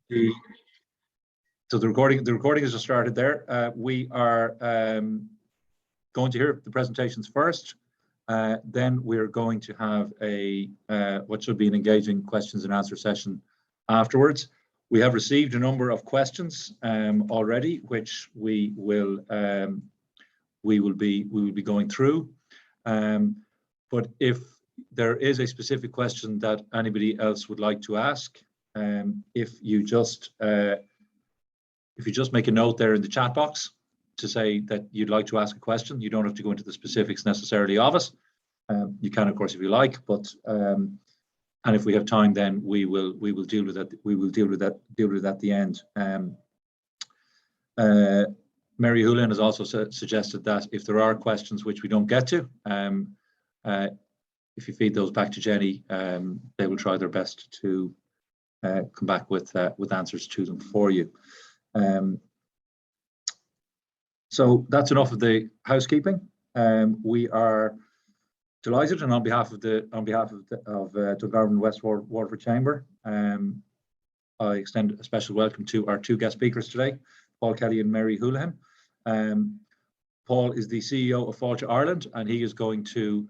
The, so the recording has just started there. We are going to hear the presentations first. Then we're going to have a what should be an engaging questions and answer session afterwards. We have received a number of questions already, which we will be going through. But if there is a specific question that anybody else would like to ask, if you just make a note there in the chat box to say that you'd like to ask a question, you don't have to go into the specifics necessarily of it. You can, of course, if you like, but and if we have time, then we will deal with that. We will deal with that at the end. Mary Houlihan has also suggested that if there are questions which we don't get to, if you feed those back to Jenny, they will try their best to come back with answers to them for you. So that's enough of the housekeeping. We are delighted, and on behalf of Dungarvan West Waterford Chamber, I extend a special welcome to our two guest speakers today, Paul Kelly and Mary Houlihan. Paul is the CEO of Failte Ireland, and he is going to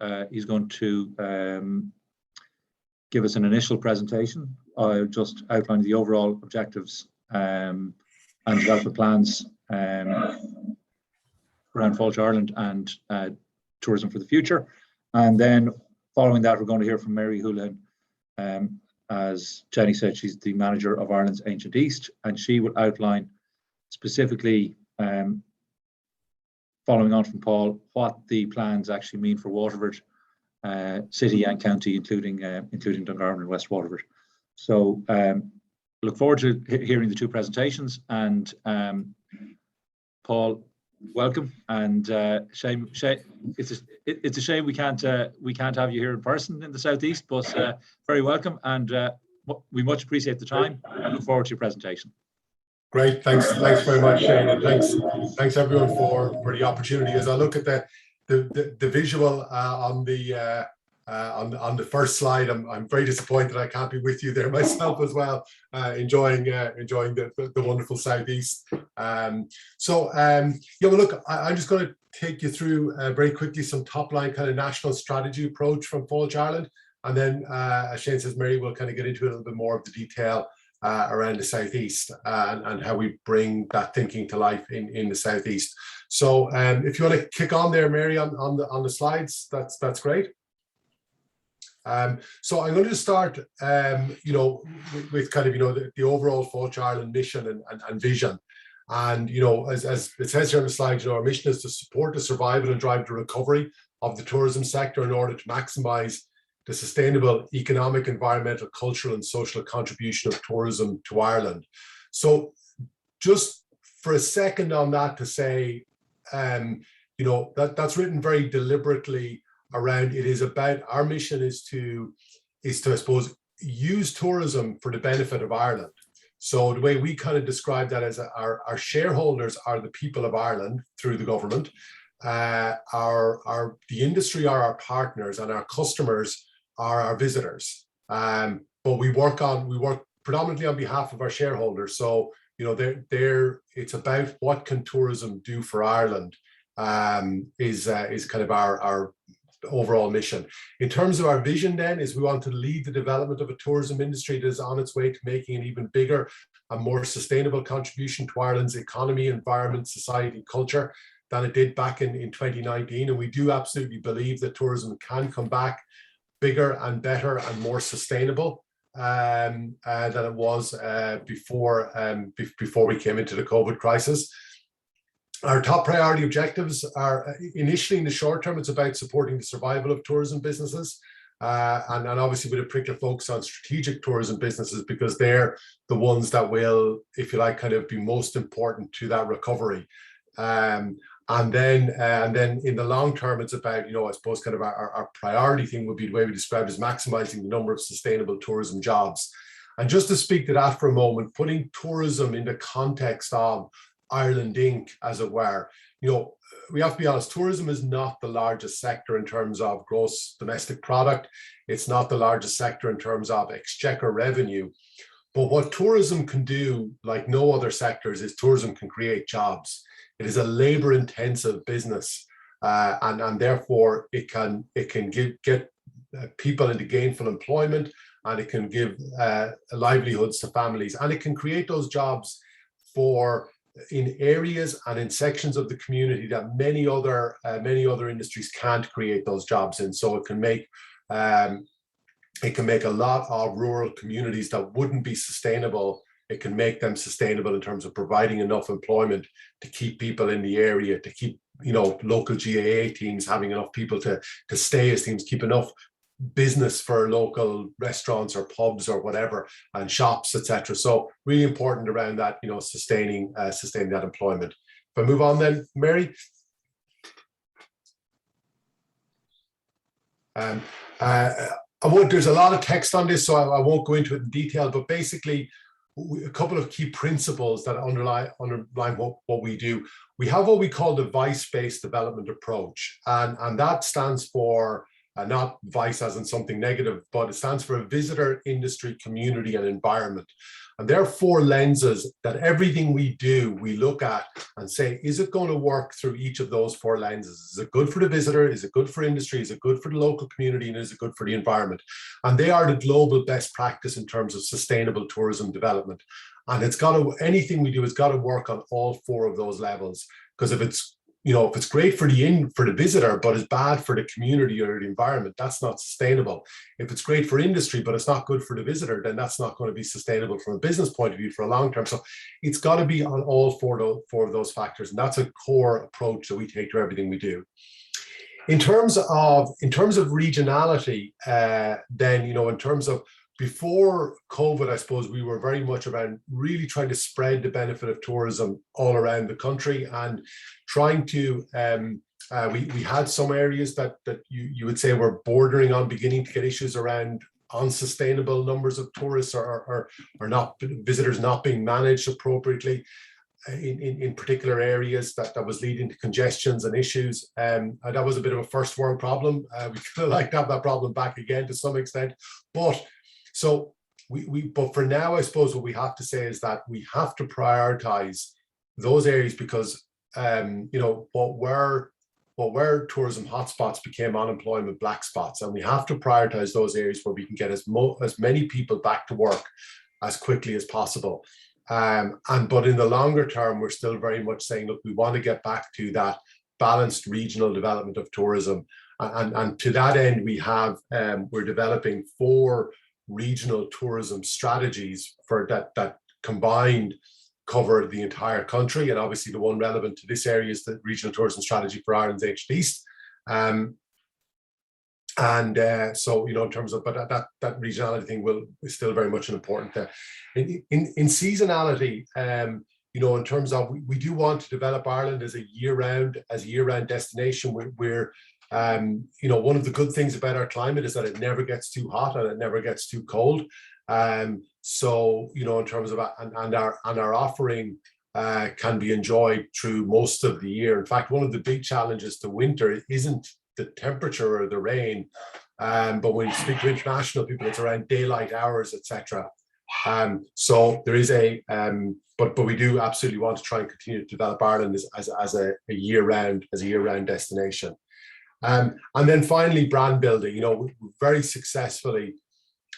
give us an initial presentation. I'll just outline the overall objectives and development plans around Failte Ireland and tourism for the future. And then following that, we're going to hear from Mary Houlihan. As Jenny said, she's the manager of Ireland's Ancient East, and she will outline specifically, following on from Paul, what the plans actually mean for Waterford city and county, including Dungarvan and West Waterford. So look forward to hearing the two presentations. And Paul, welcome. And shame it's a shame we can't have you here in person in the southeast, but very welcome, and we much appreciate the time and look forward to your presentation. Great, thanks very much, Shane, and thanks everyone for the opportunity. As I look at the visual on the first slide, I'm very disappointed I can't be with you there myself as well, enjoying the wonderful southeast. Yeah, well, look, I'm just going to take you through very quickly some top-line kind of national strategy approach from Failte Ireland, and then as Shane says, Mary will kind of get into a little bit more of the detail around the southeast and how we bring that thinking to life in the southeast. So if you want to kick on there, Mary, on the slides, that's great. So I'm going to start, with kind of the overall Failte Ireland mission and vision. And as it says here on the slide, our mission is to support the survival and drive the recovery of the tourism sector in order to maximise the sustainable economic, environmental, cultural and social contribution of tourism to Ireland. So just for a second on that to say, that's written very deliberately around, it is about, our mission is to I suppose, use tourism for the benefit of Ireland. So the way we kind of describe that as our shareholders are the people of Ireland through the government, the industry are our partners, and our customers are our visitors. But we work predominantly on behalf of our shareholders. So it's about what can tourism do for Ireland, is kind of our overall mission. In terms of our vision then, is we want to lead the development of a tourism industry that is on its way to making an even bigger and more sustainable contribution to Ireland's economy, environment, society, culture than it did back in 2019. And we do absolutely believe that tourism can come back bigger and better and more sustainable than it was before we came into the COVID crisis. Our top priority objectives are, initially in the short term, it's about supporting the survival of tourism businesses, and obviously with a particular focus on strategic tourism businesses, because they're the ones that will, if you like, kind of be most important to that recovery. And then in the long term, it's about, I suppose kind of our priority thing would be, the way we describe it, is maximizing the number of sustainable tourism jobs. And just to speak to that for a moment, putting tourism in the context of Ireland Inc., as it were, we have to be honest, tourism is not the largest sector in terms of gross domestic product. It's not the largest sector in terms of exchequer revenue. But what tourism can do, like no other sectors, is tourism can create jobs. It is a labor-intensive business, and therefore it can get people into gainful employment, and it can give livelihoods to families, and it can create those jobs in areas and in sections of the community that many other industries can't create those jobs in. So it can make a lot of rural communities that wouldn't be sustainable. It can make them sustainable in terms of providing enough employment to keep people in the area, to keep, you know, local GAA teams having enough people to stay as teams, keep enough business for local restaurants or pubs or whatever, and shops, etc. So really important around that, you know, sustaining that employment. If I move on then, Mary. There's a lot of text on this, so I won't go into it in detail, but basically a couple of key principles that underline what we do. We have what we call the vice-based development approach, and that stands for not vice as in something negative, but it stands for a visitor, industry, community, and environment. And there are 4 lenses that everything we do, we look at and say, is it going to work through each of those 4 lenses? Is it good for the visitor? Is it good for industry? Is it good for the local community? And is it good for the environment? And they are the global best practice in terms of sustainable tourism development. And anything we do has got to work on all 4 of those levels. Because if it's great for the visitor, but it's bad for the community or the environment, that's not sustainable. If it's great for industry, but it's not good for the visitor, then that's not going to be sustainable from a business point of view for a long term. So it's got to be on all 4 of those factors. And that's a core approach that we take to everything we do. In terms of regionality, then, you know, in terms of before COVID, I suppose we were very much around really trying to spread the benefit of tourism all around the country, and trying to, we had some areas that you would say were bordering on beginning to get issues around unsustainable numbers of tourists or not visitors not being managed appropriately in particular areas that was leading to congestions and issues. And that was a bit of a first world problem. We could like to have that problem back again to some extent, but so but for now, I suppose what we have to say is that we have to prioritize those areas, because you know, what were tourism hotspots became unemployment black spots, and we have to prioritize those areas where we can get as many people back to work as quickly as possible. But in the longer term, we're still very much saying, look, we want to get back to that balanced regional development of tourism, and to that end, we're developing 4 regional tourism strategies for that combined cover the entire country. And obviously the one relevant to this area is the regional tourism strategy for Ireland's ancient East. So, you know, in terms of, but that regionality thing is still very much an important thing. In seasonality, you know, in terms of, we do want to develop Ireland as a year-round destination. We're you know, one of the good things about our climate is that it never gets too hot and it never gets too cold. So, you know, in terms of, and our offering can be enjoyed through most of the year. In fact, one of the big challenges to winter isn't the temperature or the rain, but when you speak to international people, it's around daylight hours, etc. So there is but we do absolutely want to try and continue to develop Ireland as a year-round destination. And then finally, brand building. You know, we very successfully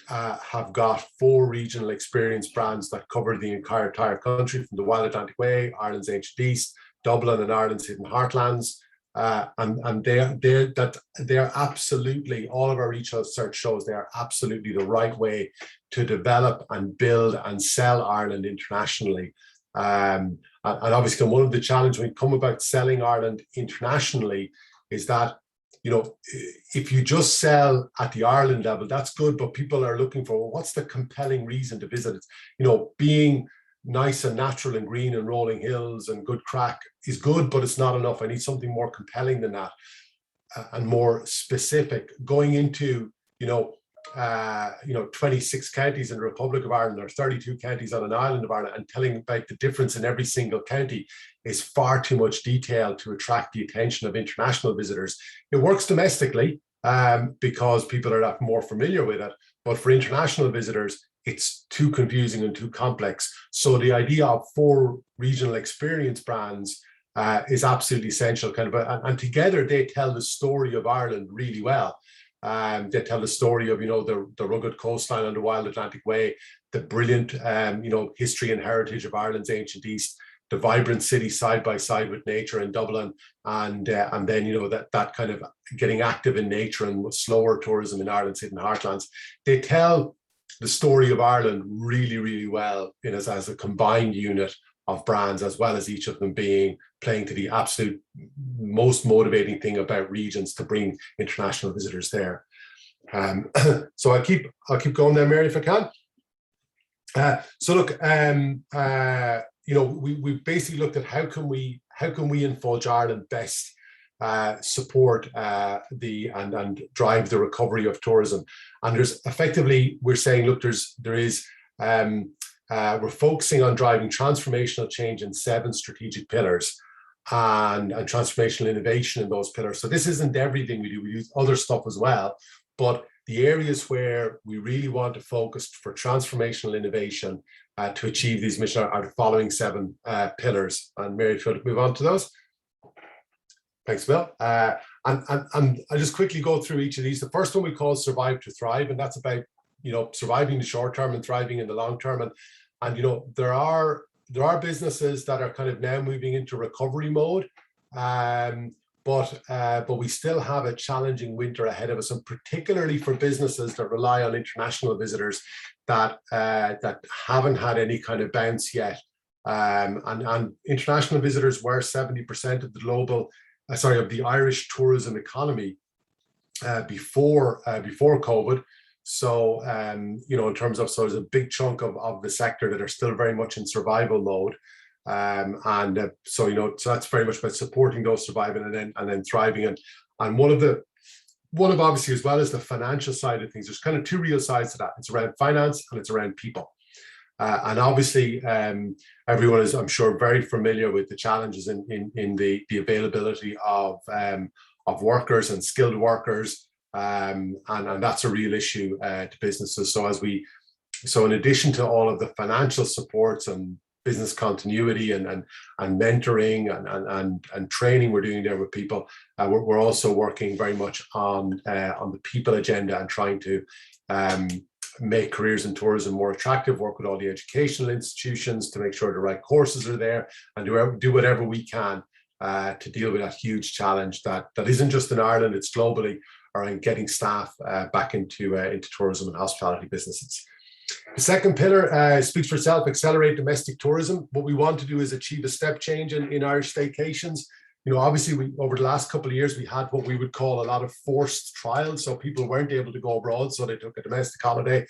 have got 4 regional experience brands that cover the entire country, from the Wild Atlantic Way, Ireland's ancient East, Dublin, and Ireland's hidden heartlands. And they're absolutely, all of our research shows they are absolutely the right way to develop and build and sell Ireland internationally. And obviously, one of the challenges when we come about selling Ireland internationally is that, you know, if you just sell at the Ireland level, that's good, but people are looking for, well, what's the compelling reason to visit it? You know, being nice and natural and green and rolling hills and good crack is good, but it's not enough. I need something more compelling than that, and more specific. Going into, 26 counties in the Republic of Ireland, or 32 counties on an island of Ireland, and telling about the difference in every single county is far too much detail to attract the attention of international visitors. It works domestically because people are more familiar with it, but for international visitors, it's too confusing and too complex. So the idea of 4 regional experience brands is absolutely essential, and together they tell the story of Ireland really well. They tell the story of, the rugged coastline and the wild Atlantic Way, the brilliant, history and heritage of Ireland's ancient East, the vibrant city side by side with nature in Dublin, and then, that kind of getting active in nature and slower tourism in Ireland's hidden heartlands. They tell the story of Ireland really, really well as a combined unit of brands, as well as each of them playing to the absolute most motivating thing about regions to bring international visitors there. So I'll keep going there, Mary, if I can. So look, we basically looked at how can we in Failte Ireland best support and drive the recovery of tourism. And there's effectively, we're saying, look, we're focusing on driving transformational change in 7 strategic pillars and transformational innovation in those pillars. So this isn't everything we do. We do other stuff as well, but the areas where we really want to focus for transformational innovation to achieve these missions are the following 7 pillars. And Mary, if you want to move on to those. Thanks, Bill. And I'll just quickly go through each of these. The first one we call Survive to Thrive, and that's about surviving the short term and thriving in the long term. And there are businesses that are kind of now moving into recovery mode, but we still have a challenging winter ahead of us, and particularly for businesses that rely on international visitors that haven't had any kind of bounce yet. And international visitors were 70% of the Irish tourism economy before COVID. So, in terms of, so there's a big chunk of the sector that are still very much in survival mode. So that's very much about supporting those surviving and then thriving. And one of obviously, as well as the financial side of things, there's kind of 2 real sides to that. It's around finance and it's around people. And obviously, everyone is, I'm sure, very familiar with the challenges in the availability of workers and skilled workers. And that's a real issue to businesses. So in addition to all of the financial supports and business continuity and mentoring and training we're doing there with people, we're also working very much on the people agenda and trying to make careers in tourism more attractive, work with all the educational institutions to make sure the right courses are there, and do whatever we can to deal with that huge challenge that isn't just in Ireland, it's globally, around getting staff back into tourism and hospitality businesses. The second pillar speaks for itself: accelerate domestic tourism. What we want to do is achieve a step change in Irish staycations. Obviously, over the last couple of years, we had what we would call a lot of forced trials. So people weren't able to go abroad, so they took a domestic holiday.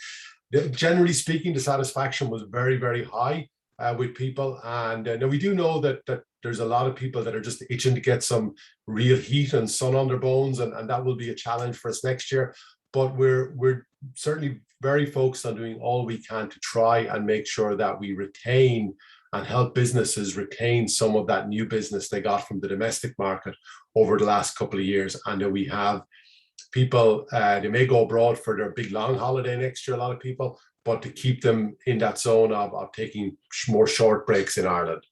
Generally speaking, the satisfaction was very, very high with people. And now we do know that there's a lot of people that are just itching to get some real heat and sun on their bones, and that will be a challenge for us next year. But we're certainly very focused on doing all we can to try and make sure that we retain and help businesses retain some of that new business they got from the domestic market over the last couple of years. And we have people, they may go abroad for their big long holiday next year, a lot of people, but to keep them in that zone of taking more short breaks in Ireland.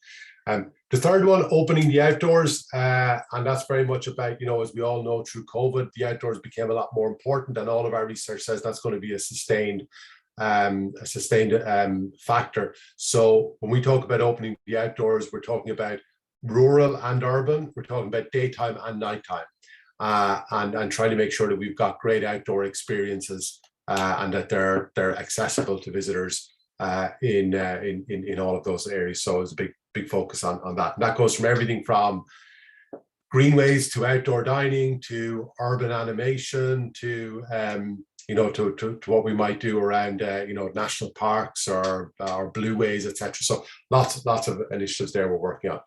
The third one, opening the outdoors, and that's very much about, as we all know, through COVID, the outdoors became a lot more important, and all of our research says that's going to be a sustained factor. So when we talk about opening the outdoors, we're talking about rural and urban, we're talking about daytime and nighttime, and trying to make sure that we've got great outdoor experiences and that they're accessible to visitors in all of those areas. So it's a big focus on that. And that goes from everything from greenways to outdoor dining to urban animation to to what we might do around national parks or blueways, etc. So lots of initiatives there we're working on.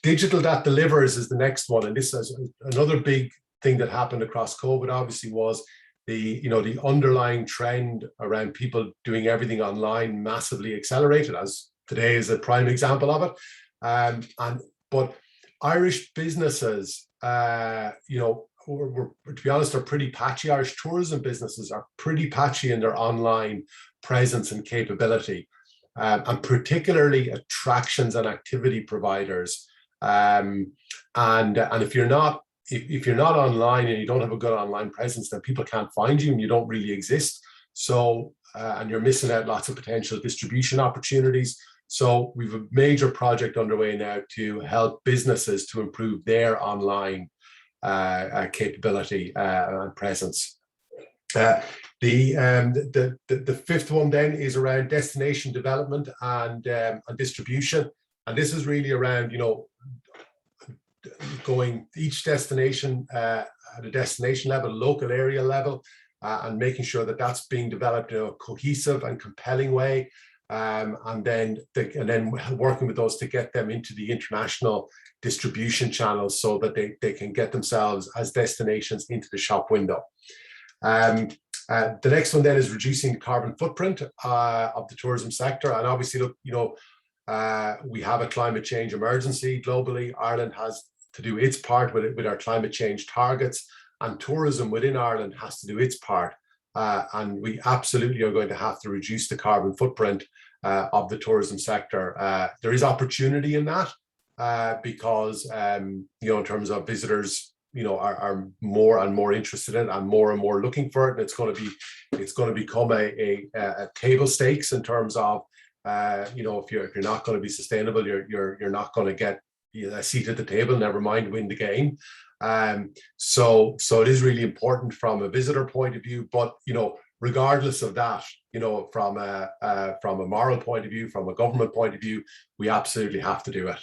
Digital that delivers is the next one, and this is another big thing that happened across COVID. Obviously, was the underlying trend around people doing everything online massively accelerated, as today is a prime example of it. But Irish businesses, to be honest, are pretty patchy. Irish tourism businesses are pretty patchy in their online presence and capability, and particularly attractions and activity providers. And if you're not online and you don't have a good online presence, then people can't find you and you don't really exist. So, and you're missing out lots of potential distribution opportunities. So we've a major project underway now to help businesses to improve their online capability and presence. The fifth one then is around destination development and distribution. And this is really around, you know, going each destination at a destination level, local area level, and making sure that that's being developed in a cohesive and compelling way. And then working with those to get them into the international distribution channels so that they can get themselves as destinations into the shop window. The next one then is reducing the carbon footprint of the tourism sector. And obviously, look, you know, we have a climate change emergency globally. Ireland has to do its part with our climate change targets, and tourism within Ireland has to do its part. And we absolutely are going to have to reduce the carbon footprint of the tourism sector. There is opportunity in that because, you know, in terms of visitors, you know, are more and more interested in it and more looking for it. And it's going to become a table stakes in terms of, you know, if you're not going to be sustainable, you're not going to get a seat at the table, never mind win the game. So it is really important from a visitor point of view, but, you know, regardless of that, you know, from a moral point of view, from a government point of view, we absolutely have to do it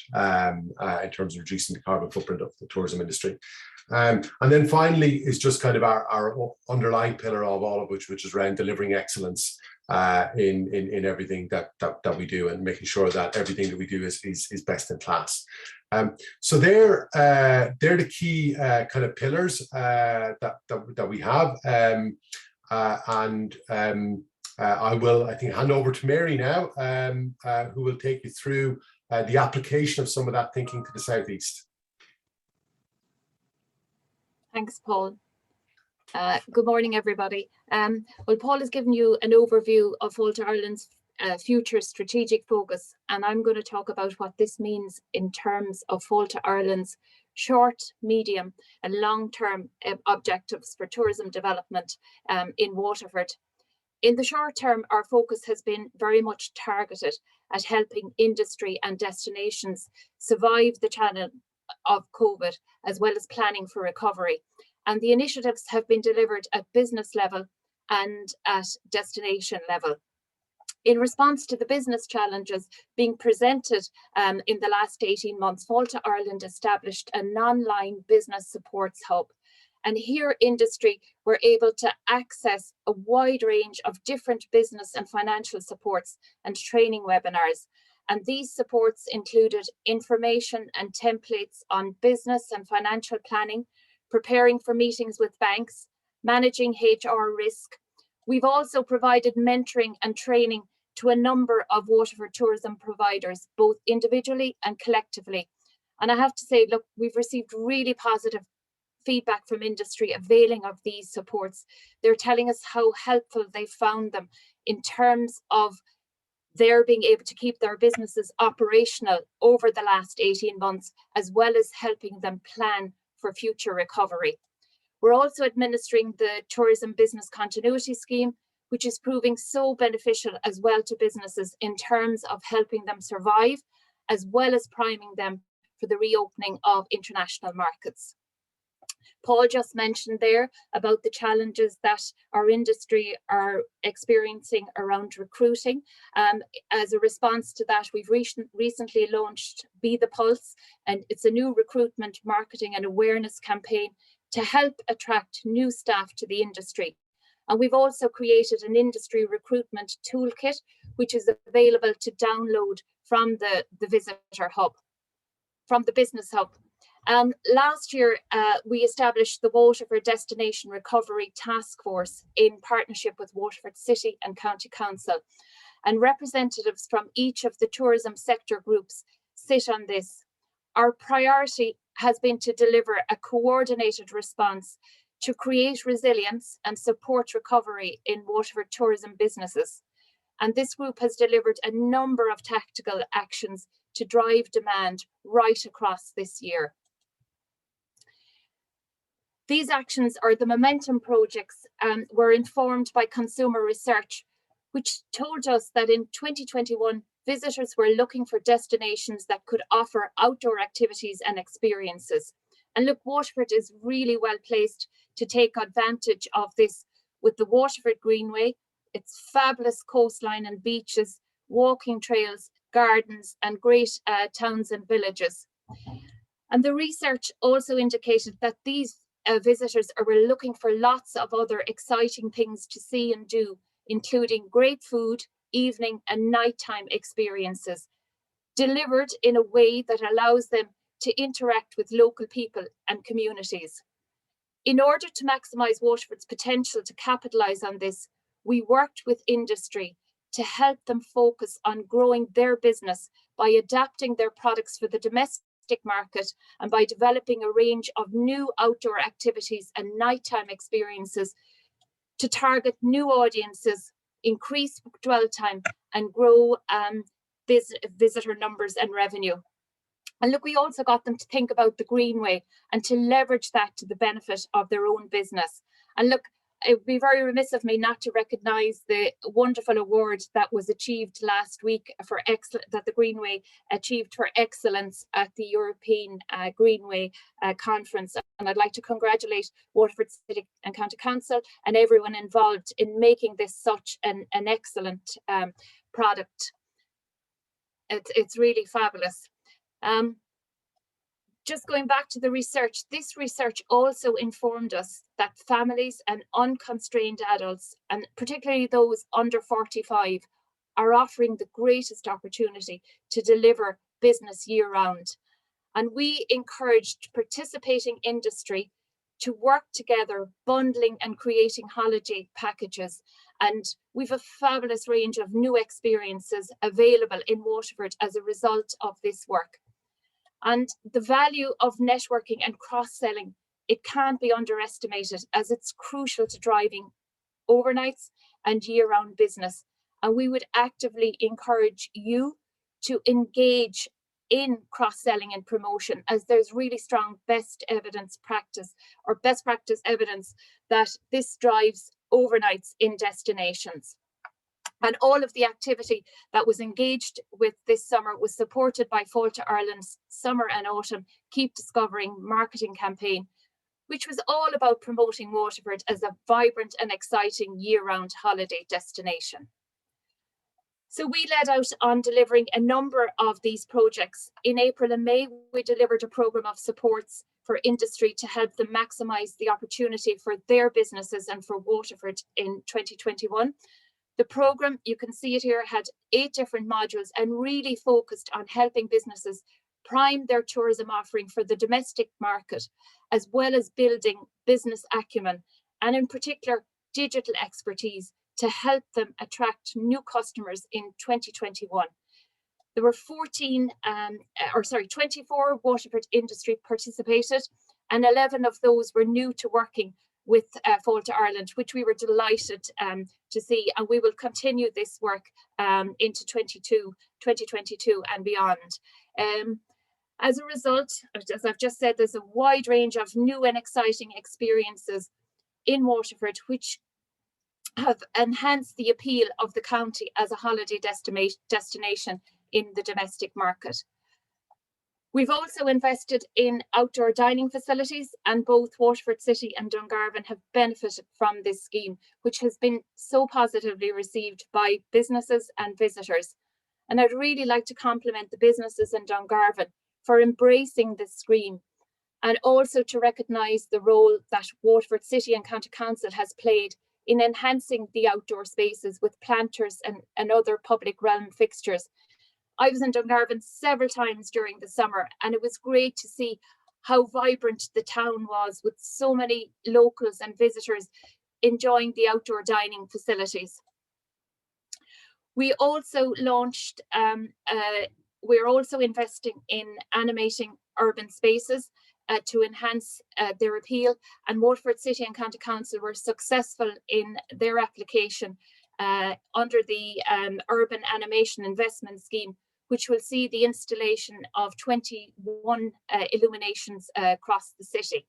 in terms of reducing the carbon footprint of the tourism industry. And then finally is just kind of our underlying pillar of all of which is around delivering excellence in everything that we do, and making sure that everything that we do is best in class. So they're the key kind of pillars that we have. I will, I think, hand over to Mary now, who will take you through the application of some of that thinking to the southeast. Thanks, Paul. Good morning, everybody. Well, Paul has given you an overview of Failte Ireland's future strategic focus, and I'm going to talk about what this means in terms of Failte Ireland's short, medium and long-term objectives for tourism development in Waterford. In the short term, our focus has been very much targeted at helping industry and destinations survive the challenge of COVID, as well as planning for recovery. And the initiatives have been delivered at business level and at destination level. In response to the business challenges being presented in the last 18 months, Failte Ireland established a non-line business supports hub. And here industry were able to access a wide range of different business and financial supports and training webinars. And these supports included information and templates on business and financial planning, preparing for meetings with banks, managing HR risk. We've also provided mentoring and training to a number of Waterford tourism providers, both individually and collectively. And I have to say, look, we've received really positive feedback from industry availing of these supports. They're telling us how helpful they found them in terms of their being able to keep their businesses operational over the last 18 months, as well as helping them plan for future recovery. We're also administering the Tourism Business Continuity Scheme, which is proving so beneficial as well to businesses in terms of helping them survive, as well as priming them for the reopening of international markets. Paul just mentioned there about the challenges that our industry are experiencing around recruiting. As a response to that, we've recently launched Be the Pulse, and it's a new recruitment, marketing and awareness campaign to help attract new staff to the industry. And we've also created an industry recruitment toolkit, which is available to download from the visitor hub, from the business hub. Last year, we established the Waterford Destination Recovery Task Force in partnership with Waterford City and County Council. And representatives from each of the tourism sector groups sit on this. Our priority has been to deliver a coordinated response to create resilience and support recovery in Waterford tourism businesses. And this group has delivered a number of tactical actions to drive demand right across this year. These actions, or the momentum projects, were informed by consumer research, which told us that in 2021, visitors were looking for destinations that could offer outdoor activities and experiences. And look, Waterford is really well placed to take advantage of this with the Waterford Greenway, its fabulous coastline and beaches, walking trails, gardens, and great towns and villages. And the research also indicated that these visitors were looking for lots of other exciting things to see and do, including great food, evening and nighttime experiences, delivered in a way that allows them to interact with local people and communities. In order to maximise Waterford's potential to capitalise on this, we worked with industry to help them focus on growing their business by adapting their products for the domestic market and by developing a range of new outdoor activities and nighttime experiences to target new audiences, increase dwell time, and grow visitor numbers and revenue. And look, we also got them to think about the Greenway and to leverage that to the benefit of their own business. And look, it would be very remiss of me not to recognise the wonderful award that was achieved last week for that the Greenway achieved for excellence at the European Greenway Conference. And I'd like to congratulate Waterford City and County Council and everyone involved in making this such an excellent product. It's really fabulous. Just going back to the research, this research also informed us that families and unconstrained adults, and particularly those under 45, are offering the greatest opportunity to deliver business year-round. And we encouraged participating industry to work together, bundling and creating holiday packages. And we've a fabulous range of new experiences available in Waterford as a result of this work. And the value of networking and cross-selling, it can't be underestimated, as it's crucial to driving overnights and year-round business. And we would actively encourage you to engage in cross-selling and promotion, as there's really strong best practice evidence that this drives overnights in destinations. And all of the activity that was engaged with this summer was supported by Failte Ireland's Summer and Autumn Keep Discovering marketing campaign, which was all about promoting Waterford as a vibrant and exciting year-round holiday destination. So we led out on delivering a number of these projects. In April and May, we delivered a programme of supports for industry to help them maximise the opportunity for their businesses and for Waterford in 2021. The programme, you can see it here, had 8 different modules and really focused on helping businesses prime their tourism offering for the domestic market, as well as building business acumen, and in particular, digital expertise to help them attract new customers in 2021. There were 24 Waterford industry participated, and 11 of those were new to working with Failte Ireland, which we were delighted to see, and we will continue this work into 2022 and beyond. As a result, as I've just said, there's a wide range of new and exciting experiences in Waterford, which have enhanced the appeal of the county as a holiday destination in the domestic market. We've also invested in outdoor dining facilities, and both Waterford City and Dungarvan have benefited from this scheme, which has been so positively received by businesses and visitors. And I'd really like to compliment the businesses in Dungarvan for embracing this scheme, and also to recognise the role that Waterford City and County Council has played in enhancing the outdoor spaces with planters and other public realm fixtures. I was in Dungarvan several times during the summer, and it was great to see how vibrant the town was, with so many locals and visitors enjoying the outdoor dining facilities. We also launched, we're also investing in animating urban spaces to enhance their appeal, and Waterford City and County Council were successful in their application under the Urban Animation Investment Scheme, which will see the installation of 21 illuminations across the city.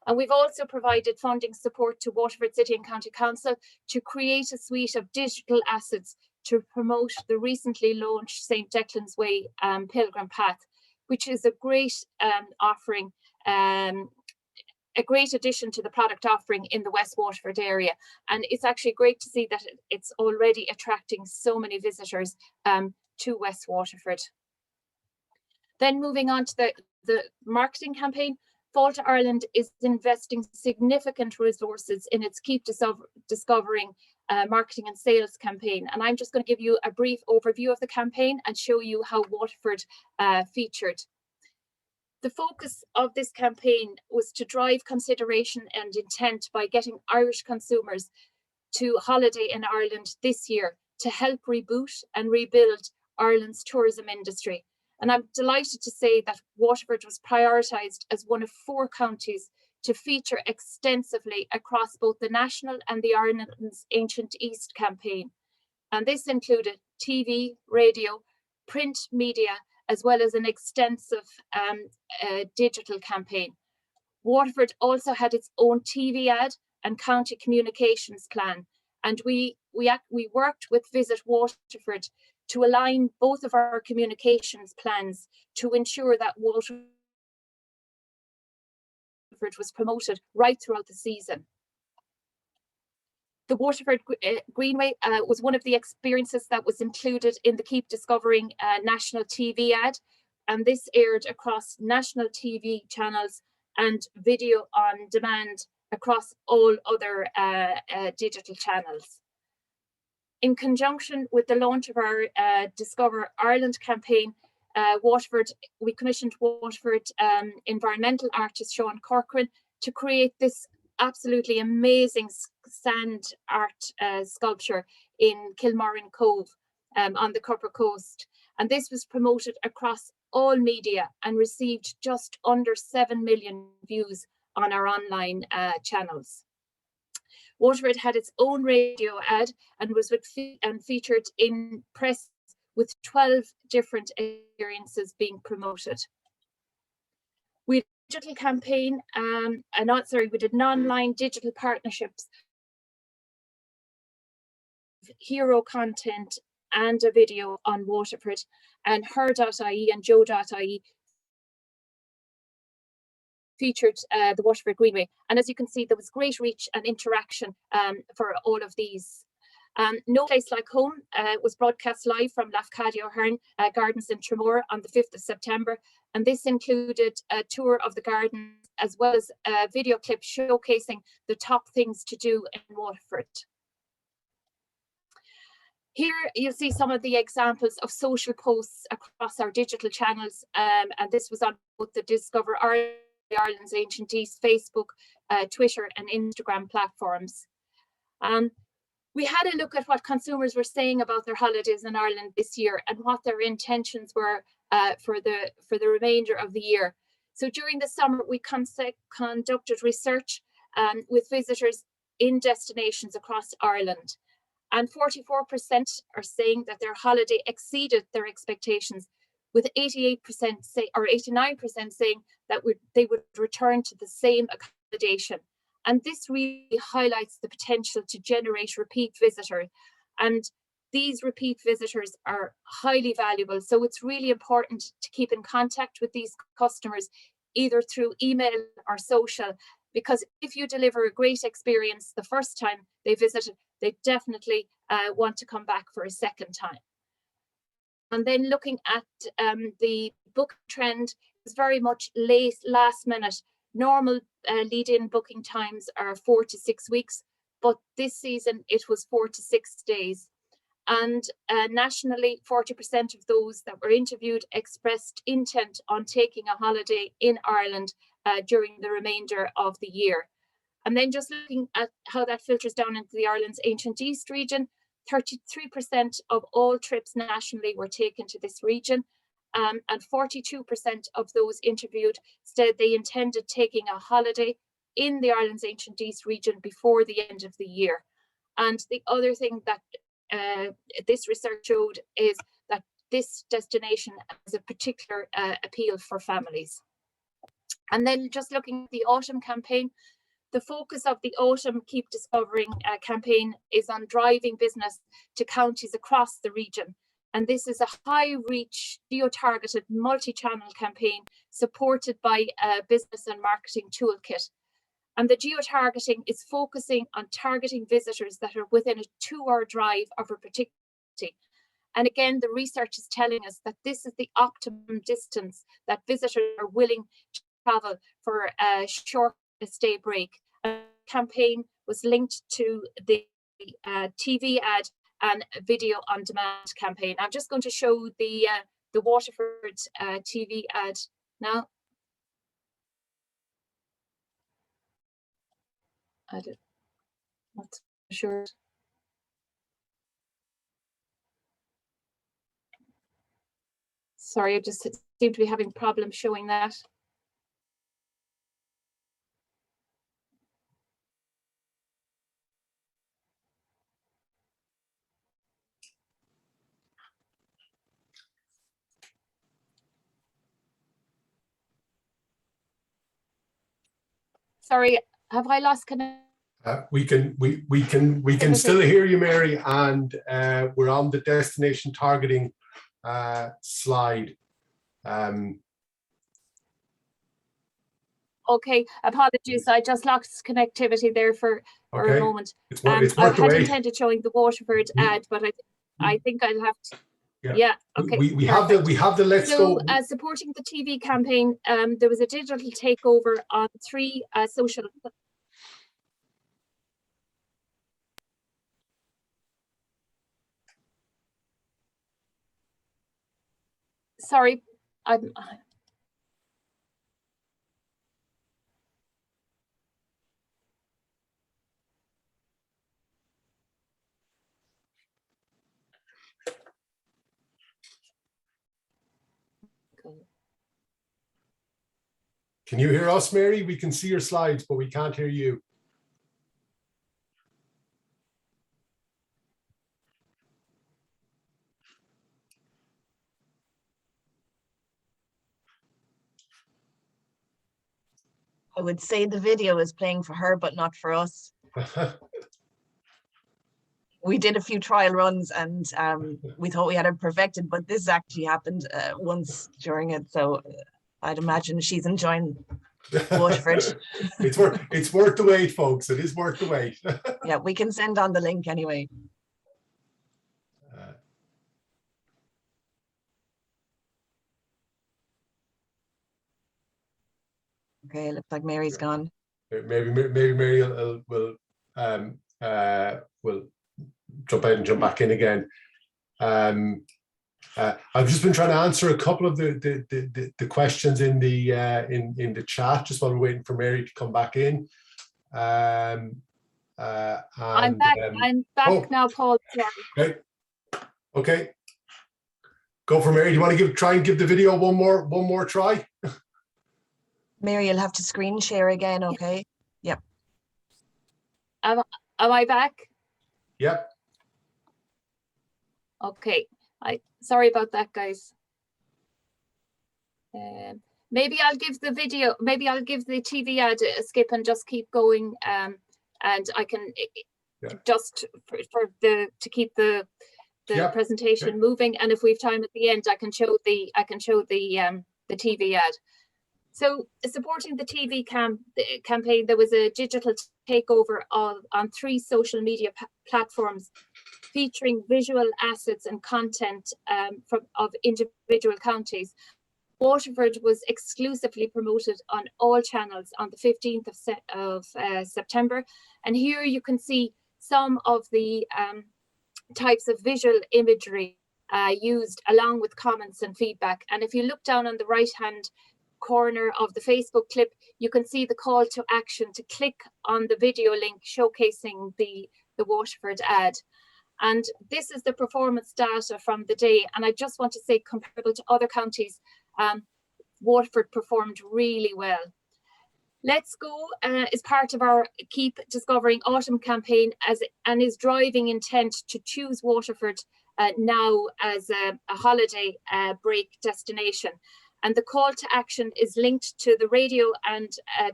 And we've also provided funding support to Waterford City and County Council to create a suite of digital assets to promote the recently launched St. Declan's Way Pilgrim Path, which is a great offering, a great addition to the product offering in the West Waterford area. And it's actually great to see that it's already attracting so many visitors to West Waterford. Then moving on to the marketing campaign, Failte Ireland is investing significant resources in its Keep Discovering marketing and sales campaign. And I'm just going to give you a brief overview of the campaign and show you how Waterford featured. The focus of this campaign was to drive consideration and intent by getting Irish consumers to holiday in Ireland this year to help reboot and rebuild Ireland's tourism industry. And I'm delighted to say that Waterford was prioritised as one of 4 counties to feature extensively across both the national and the Ireland's Ancient East campaign. And this included TV, radio, print media, as well as an extensive digital campaign. Waterford also had its own TV ad and county communications plan. And we worked with Visit Waterford to align both of our communications plans to ensure that Waterford was promoted right throughout the season. The Waterford Greenway was one of the experiences that was included in the Keep Discovering national TV ad, and this aired across national TV channels and video on demand across all other digital channels. In conjunction with the launch of our Discover Ireland campaign, we commissioned Waterford environmental artist Sean Corcoran to create this absolutely amazing sand art sculpture in Kilmoran Cove on the Copper Coast. And this was promoted across all media and received just under 7 million views on our online channels. Waterford had its own radio ad and was featured in press with 12 different experiences being promoted. We had a digital campaign, we did online digital partnerships, hero content and a video on Waterford, and her.ie and joe.ie featured the Waterford Greenway. And as you can see, there was great reach and interaction for all of these. No Place Like Home was broadcast live from Lafcadio Hearn Gardens in Tramore on the 5th of September. And this included a tour of the gardens as well as a video clip showcasing the top things to do in Waterford. Here you'll see some of the examples of social posts across our digital channels, and this was on both the Discover Ireland's Ancient East Facebook, Twitter and Instagram platforms. We had a look at what consumers were saying about their holidays in Ireland this year and what their intentions were for the remainder of the year. So during the summer, we conducted research with visitors in destinations across Ireland. And 44% are saying that their holiday exceeded their expectations, with 88% or 89% saying that they would return to the same accommodation. And this really highlights the potential to generate repeat visitors. And these repeat visitors are highly valuable. So it's really important to keep in contact with these customers, either through email or social, because if you deliver a great experience the first time they visited, they definitely want to come back for a second time. And then looking at the book trend, is very much last minute. Normal lead-in booking times are 4 to 6 weeks, but this season it was 4 to 6 days. And nationally, 40% of those that were interviewed expressed intent on taking a holiday in Ireland during the remainder of the year. And then just looking at how that filters down into the Ireland's Ancient East region, 33% of all trips nationally were taken to this region, and 42% of those interviewed said they intended taking a holiday in the Ireland's Ancient East region before the end of the year. And the other thing that this research showed is that this destination has a particular appeal for families. And then just looking at the autumn campaign, the focus of the Autumn Keep Discovering campaign is on driving business to counties across the region. And this is a high-reach, geo-targeted, multi-channel campaign supported by Business and Marketing Toolkit. And the geo-targeting is focusing on targeting visitors that are within a 2-hour drive of a particular city. And again, the research is telling us that this is the optimum distance that visitors are willing to travel for a short stay break. A campaign was linked to the TV ad and video on demand campaign. I'm just going to show the Waterford TV ad now. I'm not sure. Sorry, I just seem to be having problems showing that. Sorry, have I lost connection? We can still hear you, Mary, and we're on the destination targeting slide. Okay, apologies. I just lost connectivity there for a moment. It's I worked had away. intended showing the Waterford ad, but I think I'll have to. Yeah. Okay. We have the let's so, go. Supporting the TV campaign, there was a digital takeover on 3 social. Sorry, I'm. Can you hear us, Mary? We can see your slides, but we can't hear you. I would say the video is playing for her, but not for us. We did a few trial runs and we thought we had it perfected, but this actually happened once during it. So I'd imagine she's enjoying Waterford. It's worth the wait, folks. It is worth the wait. Yeah, we can send on the link anyway. Okay, it looks like Mary's gone. Maybe Mary will jump out and jump back in again. I've just been trying to answer a couple of the questions in the chat just while we're waiting for Mary to come back in. I'm back. I'm back now, Paul. Sorry. Okay. Go for Mary. Do you want to try and give the video one more try? Mary, you'll have to screen share again, okay? Yep. Am I back? Yep. Okay. Sorry about that, guys. Maybe I'll give the video, maybe I'll give the TV ad a skip and just keep going. And I can just to keep the presentation moving. And if we have time at the end, I can show the TV ad. So supporting the TV campaign, there was a digital takeover on 3 social media platforms featuring visual assets and content of individual counties. Waterford was exclusively promoted on all channels on the 15th of September. And here you can see some of the types of visual imagery used along with comments and feedback. And if you look down on the right-hand corner of the Facebook clip, you can see the call to action to click on the video link showcasing the Waterford ad. And this is the performance data from the day. And I just want to say, comparable to other counties, Waterford performed really well. Let's Go is part of our Keep Discovering Autumn campaign and is driving intent to choose Waterford now as a holiday break destination. And the call to action is linked to the radio and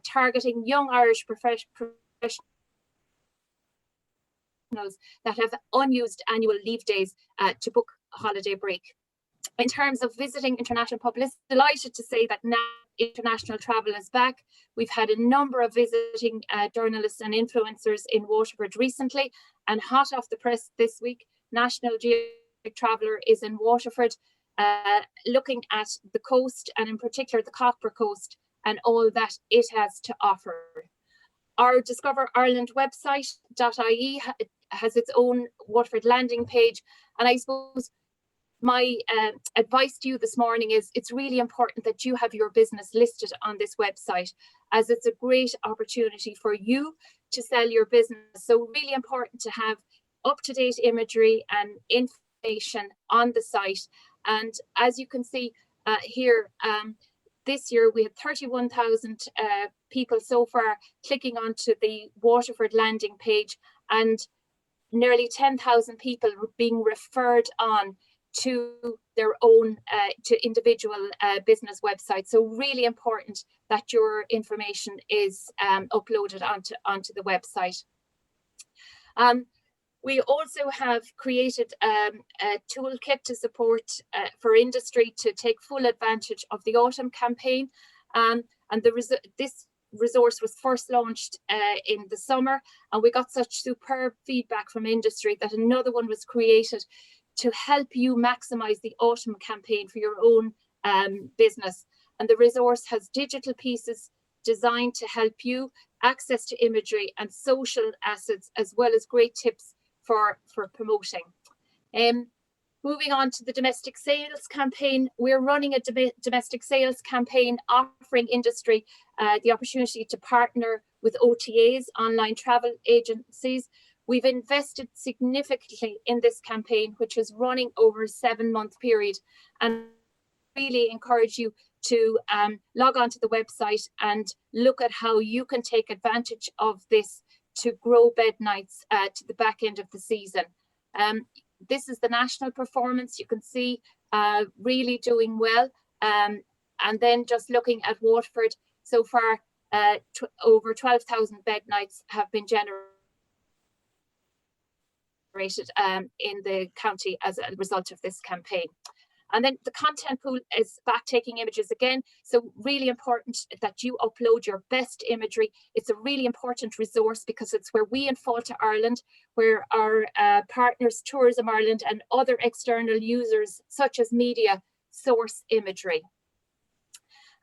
targeting young Irish professionals that have unused annual leave days to book a holiday break. In terms of visiting international publicity, delighted to say that now international travel is back. We've had a number of visiting journalists and influencers in Waterford recently, and hot off the press this week, National Geographic Traveller is in Waterford, looking at the coast and in particular the Copper Coast and all that it has to offer. Our Discover Ireland website, .ie, has its own Waterford landing page, and I suppose my advice to you this morning is it's really important that you have your business listed on this website, as it's a great opportunity for you to sell your business. So really important to have up-to-date imagery and information on the site. And as you can see here, this year we had 31,000 people so far clicking onto the Waterford landing page, and nearly 10,000 people being referred on to their own to individual business websites. So really important that your information is uploaded onto the website. We also have created a toolkit to support for industry to take full advantage of the autumn campaign, and this resource was first launched in the summer, and we got such superb feedback from industry that another one was created to help you maximize the autumn campaign for your own business. And the resource has digital pieces designed to help you access to imagery and social assets, as well as great tips for promoting. Moving on to the domestic sales campaign, we're running a domestic sales campaign offering industry the opportunity to partner with OTAs, online travel agencies. We've invested significantly in this campaign, which is running over a 7-month period, and really encourage you to log on to the website and look at how you can take advantage of this to grow bed nights to the back end of the season. This is the national performance. You can see really doing well. And then just looking at Waterford, so far over 12,000 bed nights have been generated in the county as a result of this campaign. And then the content pool is back taking images again. So really important that you upload your best imagery. It's a really important resource because it's where we in Failte Ireland, where our partners, Tourism Ireland and other external users such as media source imagery.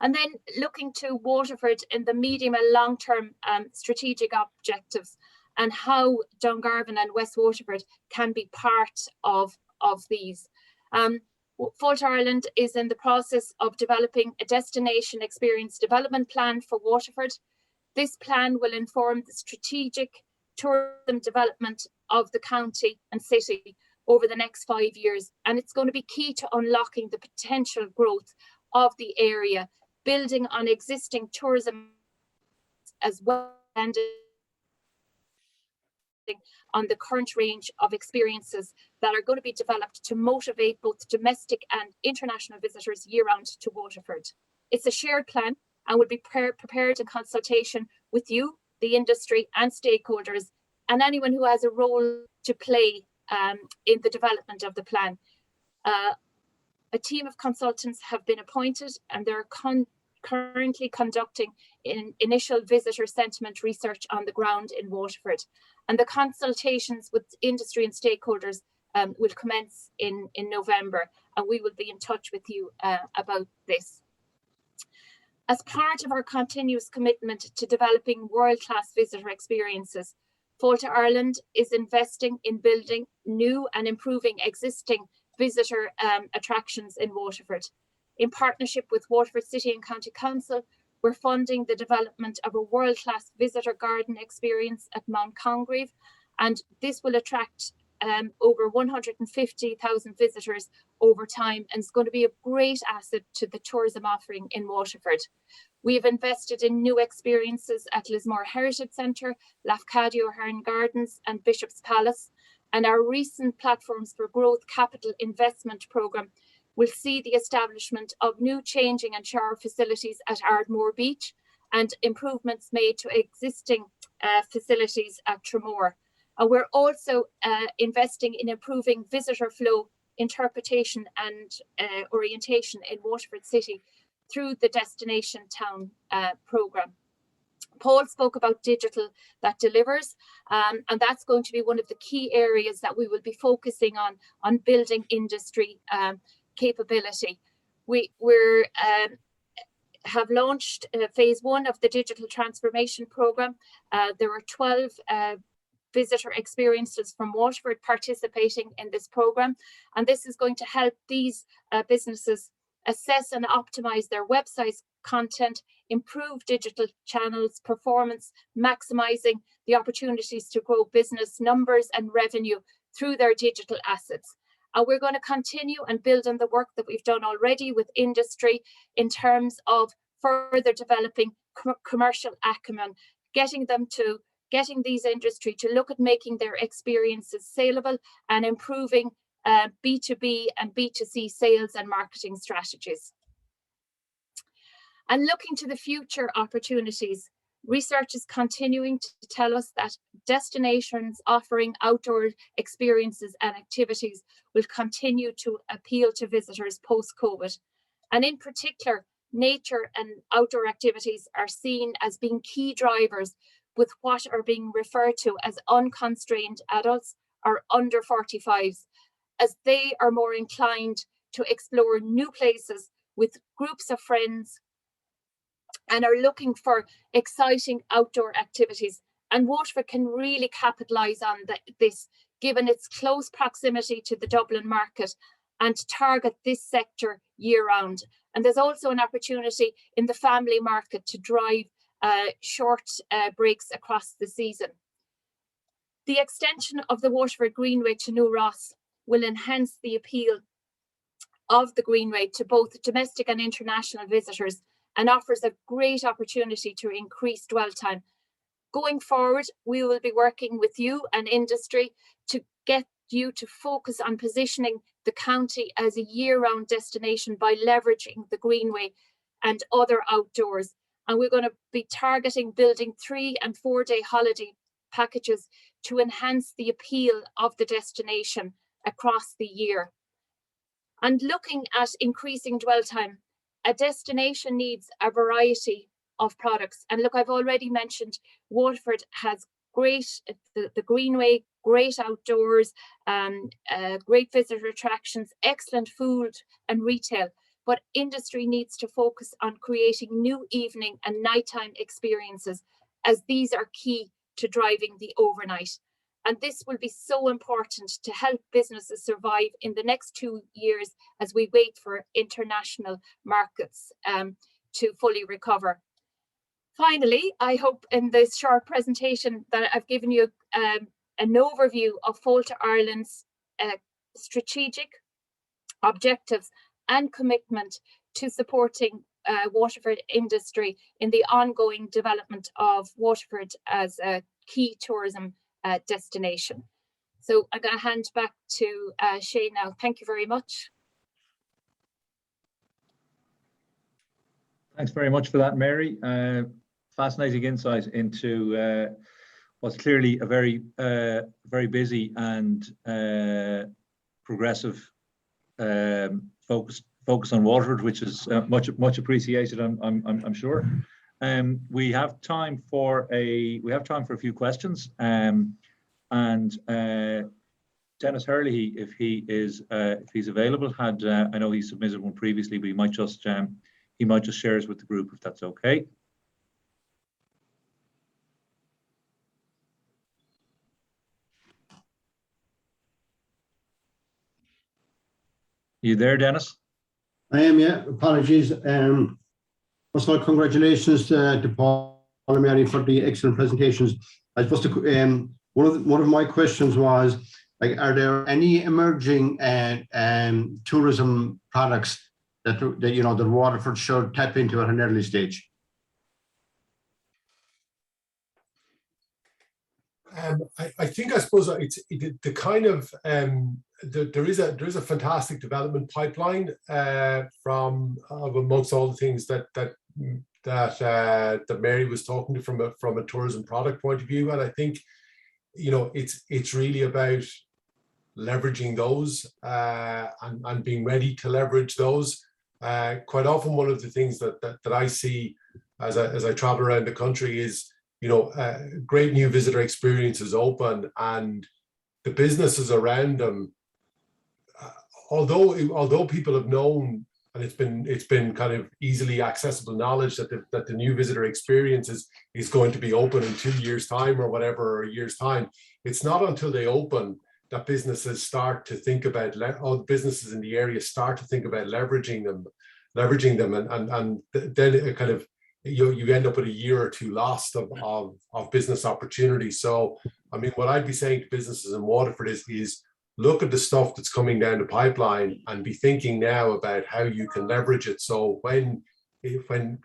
And then looking to Waterford in the medium and long-term strategic objectives and how Dungarvan and West Waterford can be part of these. Failte Ireland is in the process of developing a destination experience development plan for Waterford. This plan will inform the strategic tourism development of the county and city over the next 5 years. And it's going to be key to unlocking the potential growth of the area, building on existing tourism as well and on the current range of experiences that are going to be developed to motivate both domestic and international visitors year-round to Waterford. It's a shared plan and will be prepared in consultation with you, the industry and stakeholders, and anyone who has a role to play in the development of the plan. A team of consultants have been appointed, and they're currently conducting initial visitor sentiment research on the ground in Waterford. And the consultations with industry and stakeholders will commence in November, and we will be in touch with you about this. As part of our continuous commitment to developing world-class visitor experiences, Failte Ireland is investing in building new and improving existing visitor attractions in Waterford. In partnership with Waterford City and County Council, we're funding the development of a world-class visitor garden experience at Mount Congreve, and this will attract over 150,000 visitors over time, and it's going to be a great asset to the tourism offering in Waterford. We have invested in new experiences at Lismore Heritage Centre, Lafcadio Hearn Gardens and Bishop's Palace, and our recent Platforms for Growth Capital Investment Programme will see the establishment of new changing and shower facilities at Ardmore Beach and improvements made to existing facilities at Tramore. And we're also investing in improving visitor flow, interpretation and orientation in Waterford City through the Destination Town programme. Paul spoke about digital that delivers, and that's going to be one of the key areas that we will be focusing on building industry capability. We have launched phase 1 of the digital transformation programme. There are 12 visitor experiences from Waterford participating in this programme, and this is going to help these businesses assess and optimize their websites content, improve digital channels performance, maximizing the opportunities to grow business numbers and revenue through their digital assets. And we're going to continue and build on the work that we've done already with industry in terms of further developing commercial acumen, getting these industry to look at making their experiences saleable and improving B2B and B2C sales and marketing strategies. And looking to the future opportunities, research is continuing to tell us that destinations offering outdoor experiences and activities will continue to appeal to visitors post-COVID. And in particular, nature and outdoor activities are seen as being key drivers with what are being referred to as unconstrained adults or under 45s, as they are more inclined to explore new places with groups of friends and are looking for exciting outdoor activities. And Waterford can really capitalise on this, given its close proximity to the Dublin market, and target this sector year round. And there's also an opportunity in the family market to drive short breaks across the season. The extension of the Waterford Greenway to New Ross will enhance the appeal of the Greenway to both domestic and international visitors, and offers a great opportunity to increase dwell time. Going forward, we will be working with you and industry to get you to focus on positioning the county as a year-round destination by leveraging the Greenway and other outdoors. And we're going to be targeting building 3- and 4-day holiday packages to enhance the appeal of the destination across the year. And looking at increasing dwell time, a destination needs a variety of products. And look, I've already mentioned Waterford has great, the Greenway, great outdoors, great visitor attractions, excellent food and retail. But industry needs to focus on creating new evening and nighttime experiences, as these are key to driving the overnight. And this will be so important to help businesses survive in the next 2 years as we wait for international markets to fully recover. Finally, I hope in this short presentation that I've given you an overview of Failte Ireland's strategic objectives and commitment to supporting Waterford industry in the ongoing development of Waterford as a key tourism destination. So I'm going to hand back to Shane now. Thank you very much. Thanks very much for that, Mary. Fascinating insight into what's clearly a very, very busy and progressive focus on Waterford, which is much appreciated. I'm sure. We have time for a few questions. Dennis Hurley, if he's available, I know he submitted one previously, but he might just share it with the group if that's okay. You there, Dennis? I am, yeah. Apologies. First of all, congratulations to Paul and Mary for the excellent presentations. I suppose one of my questions was, Like, are there any emerging tourism products that that Waterford should tap into at an early stage? I think, I suppose it's the kind of there is a fantastic development pipeline from amongst all the things that Mary was talking to from a tourism product point of view, and I think it's really about leveraging those and being ready to leverage those. Quite often, one of the things that I see as I travel around the country is great new visitor experiences open, and the businesses around them, although people have known, and it's been kind of easily accessible knowledge that the new visitor experience is going to be open in 2 years' time or whatever, or a year's time. It's not until they open that businesses start to think about, all the businesses in the area start to think about leveraging them, and then it kind of you end up with a year or two lost of business opportunities. So, I mean, what I'd be saying to businesses in Waterford is look at the stuff that's coming down the pipeline and be thinking now about how you can leverage it. So when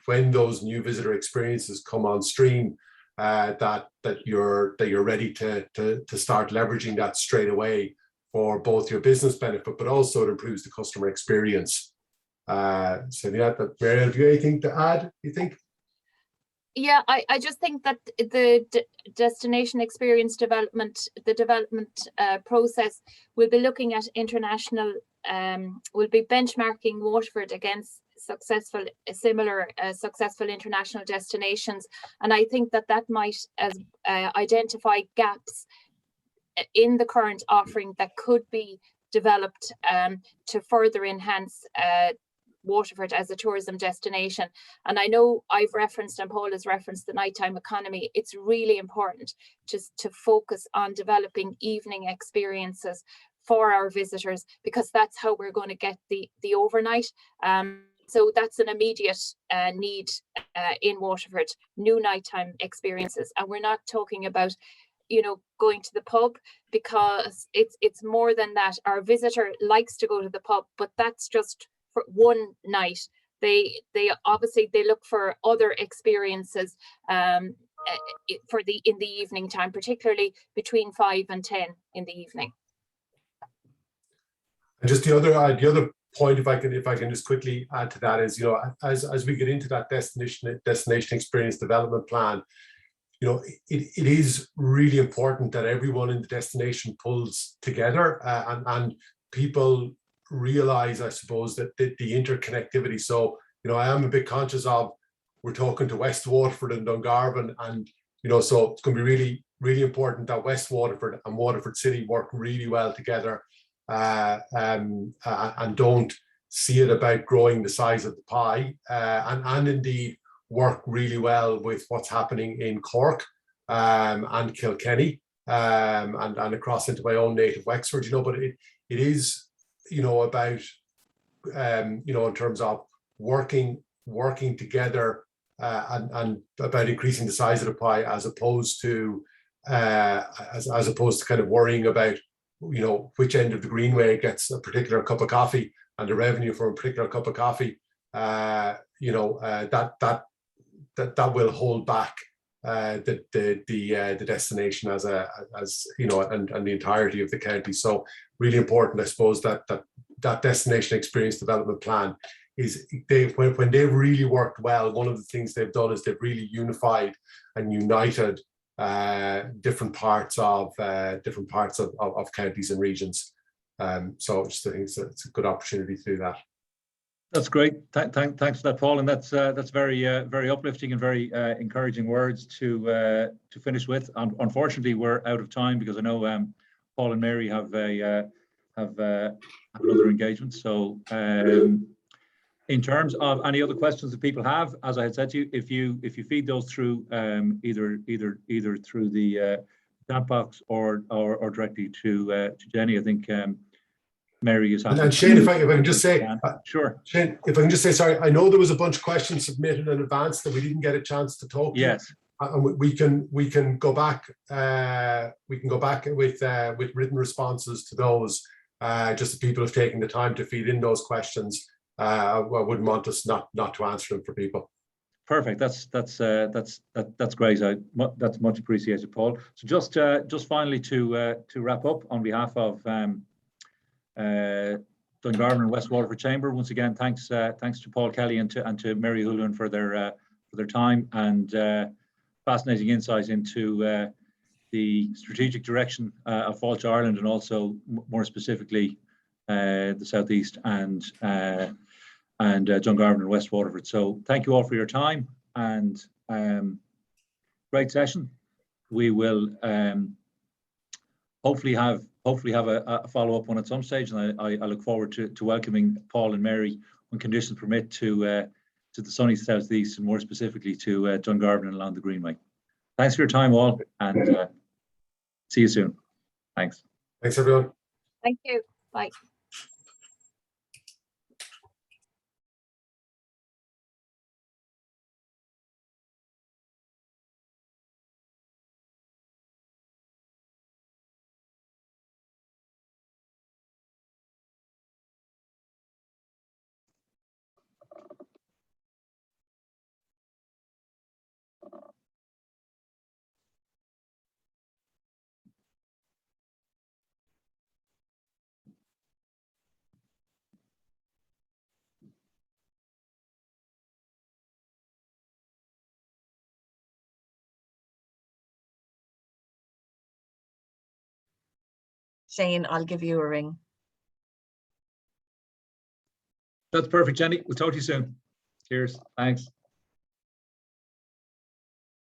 those new visitor experiences come on stream, that you're ready to start leveraging that straight away for both your business benefit, but also it improves the customer experience. So yeah, Mary, have you anything to add, you think? Yeah, I just think that the destination experience development, the development process will be looking at international, will be benchmarking Waterford against similar successful international destinations. And I think that might identify gaps in the current offering that could be developed to further enhance Waterford as a tourism destination. And I know I've referenced, and Paul has referenced, the nighttime economy. It's really important just to focus on developing evening experiences for our visitors, because that's how we're going to get the overnight. So that's an immediate need in Waterford, new nighttime experiences. And we're not talking about going to the pub, because it's more than that. Our visitor likes to go to the pub, but that's just for one night. They obviously look for other experiences in the evening time, particularly between 5 and 10 in the evening. And just the other point, if I can just quickly add to that, is as we get into that destination experience development plan, it is really important that everyone in the destination pulls together and people realize, I suppose, that the interconnectivity. So, I am a bit conscious of, we're talking to West Waterford and Dungarvan, and, so it's going to be really, really important that West Waterford and Waterford City work really well together and don't see it about growing the size of the pie, and indeed work really well with what's happening in Cork and Kilkenny and across into my own native Wexford, but it is about in terms of working together and about increasing the size of the pie, as opposed to kind of worrying about which end of the greenway gets a particular cup of coffee and the revenue for a particular cup of coffee. That will hold back the destination as and the entirety of the county. So really important, I suppose, that destination experience development plan is, when they've really worked well, one of the things they've done is they've really unified and united different parts of counties and regions. So just I think it's a good opportunity to do that. That's great. Thanks for that, Paul, and that's very very uplifting and very encouraging words to finish with. Unfortunately, we're out of time, because I know Paul and Mary have another engagement. So in terms of any other questions that people have, as I had said to you, if you feed those through either through the chat box or directly to Jenny, I think Mary is happy. And Shane, if I can just say, sure. Shane, if I can just say, sorry, I know there was a bunch of questions submitted in advance that we didn't get a chance to talk to. Yes. And we can go back with written responses to those. Just the people have taken the time to feed in those questions. I wouldn't want us not to answer them for people. Perfect. That's great. That's much appreciated, Paul. So just finally to wrap up, on behalf of Dungarvan West Waterford Chamber, once again, thanks to Paul Kelly and to Mary Houlihan for their time and fascinating insight into the strategic direction of Failte Ireland, and also more specifically the southeast and Dungarvan and West Waterford. So thank you all for your time, and great session. We will hopefully have a follow-up one at some stage, and I look forward to welcoming Paul and Mary, when conditions permit, to the sunny southeast, and more specifically to Dungarvan and along the Greenway. Thanks for your time all, and see you soon. Thanks. Thanks, everyone. Thank you. Bye. Shane, I'll give you a ring. That's perfect, Jenny. We'll talk to you soon. Cheers. Thanks.